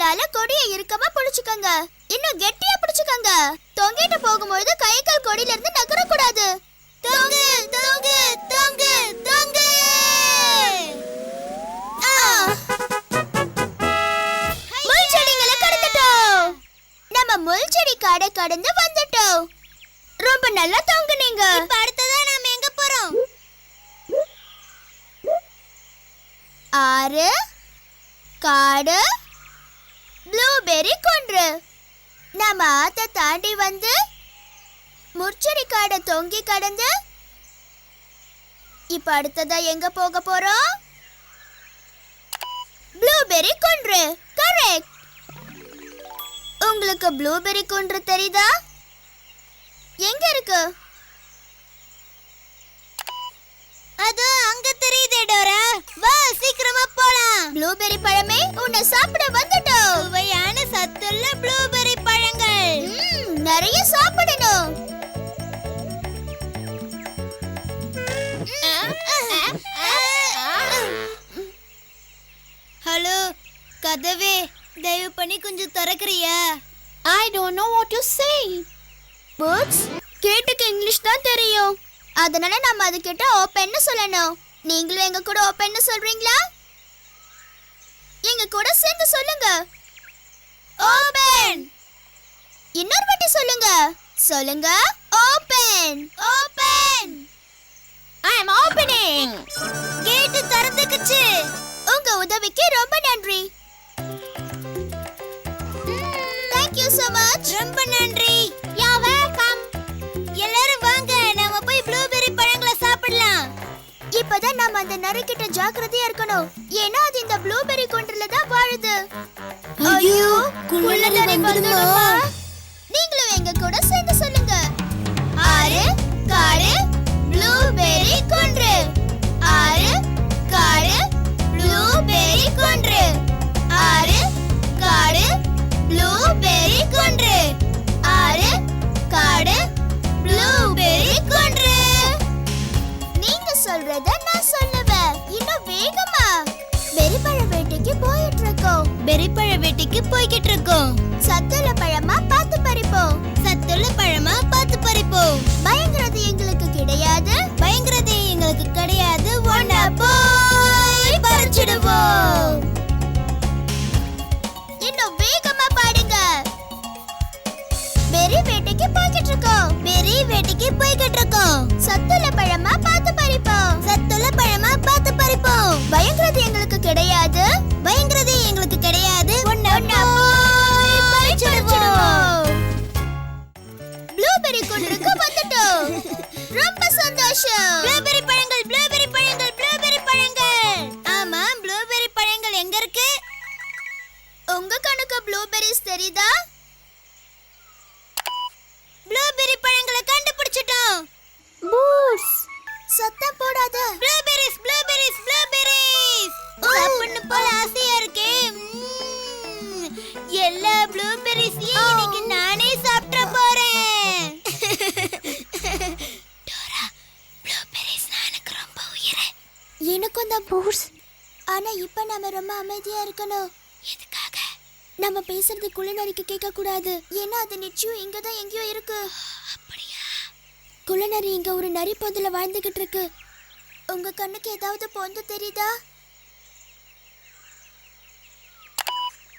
கையால கொடியை இறுக்கமா பிடிச்சுக்கங்க. இன்னும் கெட்டியா பிடிச்சுக்கங்க. தொங்கிட்டு போகும்போது கை கால் கொடியில இருந்து நகர கூடாது. தொங்கு தொங்கு தொங்கு தொங்கு. முள் செடிகளை கடந்துட்டோம். நம்ம முள் செடி காடை கடந்து வந்துட்டோம். ரொம்ப நல்லா தொங்குனீங்க. இப்ப அடுத்ததா நாம எங்க போறோம்? ஆறு, காடு, ப்ளூபெர்ரி குன்று. நம்ம ஆத்த தாண்டி வந்து முற்செடி காடை தொங்கி கடந்து இப்ப அடுத்ததா எங்க போக போறோம்? ப்ளூபெர்ரி குன்று. கரெக்ட். உங்களுக்கு ப்ளூபெர்ரி குன்று தெரியுதா? எங்க இருக்கு? அது அங்க தெரியுதே டோரா. வா சீக்கிரமா போலாம். ப்ளூபெர்ரி பழமே உன்னை சாப்பிட வந்துட்டோம். சுவையான சத்துள்ள ப்ளூபெர்ரி பழங்கள். நிறைய சாப்பிடணும். ஹலோ கதவே, தயவு பண்ணி கொஞ்சம் திறக்கறியா? I don't know what to say. Boots, கேட்டுக்கு இங்கிலீஷ் தான் தெரியும். அதனால நம்ம அது கிட்ட ஓபன்னு சொல்லணும். நீங்களும் எங்க கூட ஓபன்னு சொல்றீங்களா? எங்க கூட சேர்ந்து சொல்லுங்க. ஓபன். இன்னொரு வாட்டி சொல்லுங்க. சொல்லுங்க. Open. Open. I am opening. Gate திறந்துக்குச்சு. உங்க உதவிக்கு ரொம்ப நன்றி. Thank you so much. ரொம்ப நன்றி. You're welcome. எல்லாரும் வாங்க, நாம போய் ப்ளூபெர்ரி பழங்களை சாப்பிடலாம். இப்பதான் நாம அந்த நரிக்கிட்ட ஜாக்கிரதையா இருக்கணும். ஏன்னா அது இந்த ப்ளூபெர்ரி குன்றுல தான் வாழுது. ஐயோ, குள்ளநரி வந்துடுமா? நீங்களும் எங்க கூட சேர்ந்து சொல்லுங்க. ஆறு, காடு, ப்ளூபெர்ரி குன்று. ஆறு, காடு, ப்ளூபெர்ரி குன்று. ஆறு, காடு, ப்ளூபெர்ரி குன்று. ஆறு, காடு, ப்ளூபெர்ரி குன்று. நீங்க சொல்றத நான் சொல்லுவேன். இன்னும் வேகமா. பெரிப்பழ வேட்டைக்கு போயிட்டு இருக்கோம். பெரிப்பழ வேட்டைக்கு போய்கிட்டு இருக்கோம். சத்துள்ள பழமா பார்த்து பறிப்போம். சத்துள்ள பழமா பார்த்து பறிப்போம். பயங்கரது எங்களுக்கு கிடையாது. பயங்கரது எங்களுக்கு கிடையாது. ஒண்ணா போய் பறிச்சிடுவோம். இன்னும் வேகமா பாடுங்க. பெரி வேட்டைக்கு போய்கிட்டு இருக்கோம். பெரி வேட்டைக்கு போய்கிட்டு இருக்கோம். சத்துள்ள பழமா பார்த்து பறிப்போம். சத்துள்ள பழமா பார்த்து பறிப்போம். பயங்கரது எங்களுக்கு கிடையாது. பயங்கரது எங்களுக்கு கிடையாது. ஒண்ணா போய் பறிச்சிடுவோம். ப்ளூபெர்ரி குன்றுக்கு வந்துட்டோம். ரொம்ப சந்தோஷம். ப்ளூபெர்ரி பழங்கள், ப்ளூபெர்ரி பழங்கள், ப்ளூபெர்ரி பழங்கள். ஆமா, ப்ளூபெர்ரி பழங்கள் எங்க இருக்கு? உங்க கணக்கு ப்ளூபெர்ரிஸ் தெரியுதா? ப்ளூபெர்ரி பழங்களை கண்டுபிடிச்சிட்டோம். பூஸ், சத்தம் போடாத. Blueberries, blueberries, blueberries. சாப்பிடணும் போல ஆசையா இருக்கே. எல்லா ப்ளூபெர்ரிஸையும் இன்னைக்கு நானே சாப்பிட போறேன். டோரா, ப்ளூபெர்ரிஸ் எனக்கு ரொம்ப உயிர். எனக்கும் தான் பூஸ். ஆனா இப்ப நாம ரொம்ப அமைதியா இருக்கணும். எதுக்காக? நம்ம பேசுறது குள்ளநரிக்கு கேட்க கூடாது. ஏன்னா அது நிச்சயம் இங்க தான் எங்கேயோ இருக்கு. அப்படியா? குள்ளநரி இங்க ஒரு நரி பொந்துல வாழ்ந்துகிட்டு இருக்கு. உங்க கண்ணுக்கு ஏதாவது பொந்து தெரியுதா?